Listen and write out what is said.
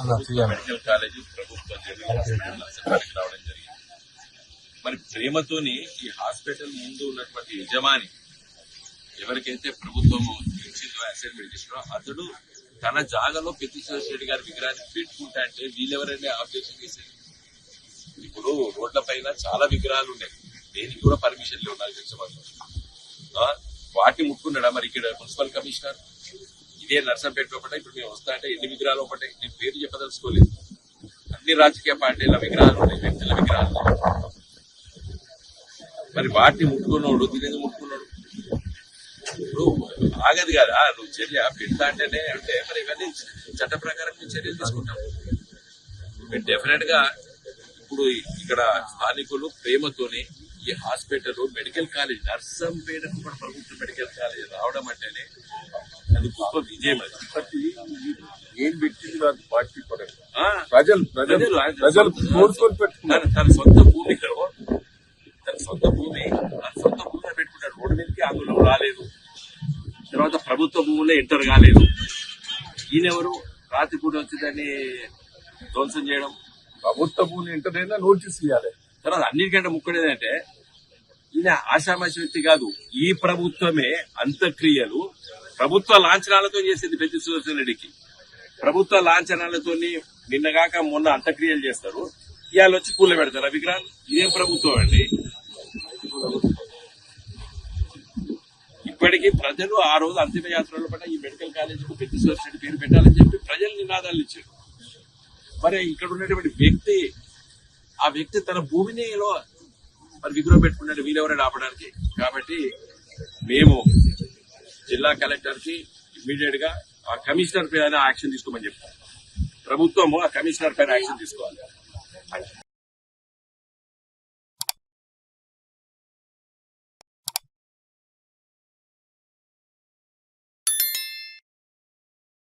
Medical college ప్రభుత్వ general hospital నర్సంపేటకి రావడం జరిగింది. మరి ప్రేమతోని ఈ హాస్పిటల్ ముందు ఉన్నటువంటి యజమాని ఎవరికైతే ప్రభుత్వం ఇచ్చిందో అసైన్మెంట్ ఇచ్చినో అతడు తన జాగాలో పెద్దిశ్వర రెడ్డి గారి విగ్రహాన్ని పెట్టుకుంటా అంటే వీళ్ళెవరైనా ఆబ్జెక్షన్ చేసేది. ఇప్పుడు రోడ్ల పైన చాలా విగ్రహాలు ఉన్నాయి, దేనికి కూడా పర్మిషన్ లేవు నాకు తెలిసిన వాటిని ముట్టుకున్నాడా మరి ఇక్కడ మున్సిపల్ కమిషనర్? ఇదే నర్సంపేట ఒకటే ఇప్పుడు మేము వస్తా అంటే ఎన్ని విగ్రహాలు ఒకటే నేను పేరు చెప్పదలుచుకోలేదు. అన్ని రాజకీయ పార్టీల విగ్రహాలు ఉన్నాయి, వ్యక్తుల విగ్రహాలు. మరి వాటిని ముట్టుకున్నాడు, దీని ముట్టుకున్నాడు. ఇప్పుడు ఆగదు కదా నువ్వు చర్య పెడతా అంటేనే అంటే మరి ఇవన్నీ చట్ట ప్రకారం చర్యలు తీసుకుంటాం. డెఫినెట్ గా ఇప్పుడు ఇక్కడ స్థానికులు ప్రేమతోనే ఈ హాస్పిటల్ మెడికల్ కాలేజ్ నర్సంపేటకు కూడా ప్రభుత్వ మెడికల్ కాలేజ్ రావడం అంటేనే అది గొప్ప విజయం. అది ఏం పెట్టింది కాదు పార్టీ ప్రజలు కోరుకొని పెట్టుకున్నారు. తన సొంత భూమి తన సొంత భూమి పెట్టుకున్నాడు. రోడ్డు మీదకి ఆందోళన రాలేదు, తర్వాత ప్రభుత్వ భూములే ఎంటర్ కాలేదు. ఈయనెవరు రాత్రి పూట వచ్చి దాన్ని ధ్వంసం చేయడం? ప్రభుత్వ భూమి ఎంటర్ అయినా నోటీస్ ఇవ్వాలి. తర్వాత అన్నిటికంటే ముక్కడేదంటే ఈయన ఆషామాషి వ్యక్తి కాదు. ఈ ప్రభుత్వమే అంత్యక్రియలు ప్రభుత్వ లాంఛనాలతో చేసేది. పెద్ద సుదర్శన్ రెడ్డికి ప్రభుత్వ లాంఛనాలతో నిన్నగాక మొన్న అంత్యక్రియలు చేస్తారు, ఇవాళ వచ్చి పూల పెడతారు ఆ విగ్రహాలు. ఇదేం ప్రభుత్వం అండి? ఇప్పటికీ ప్రజలు ఆ రోజు అంతిమ యాత్రలో పట్ల ఈ మెడికల్ కాలేజీకి పెద్ద సుదర్శన్ రెడ్డి పేరు పెట్టాలని చెప్పి ప్రజలు నినాదాలు ఇచ్చారు. మరి ఇక్కడ ఉన్నటువంటి వ్యక్తి, ఆ వ్యక్తి తన భూమినిలో మరి విగ్రహం పెట్టుకున్నాడు వీళ్ళెవరైనా ఆపడానికి. కాబట్టి మేము జిల్లా కలెక్టర్ కి ఇమ్మీడియట్ గా ఆ కమిషనర్ పైన యాక్షన్ తీసుకోమని చెప్తాం. ప్రభుత్వము ఆ కమిషనర్ పైన యాక్షన్ తీసుకోవాలి.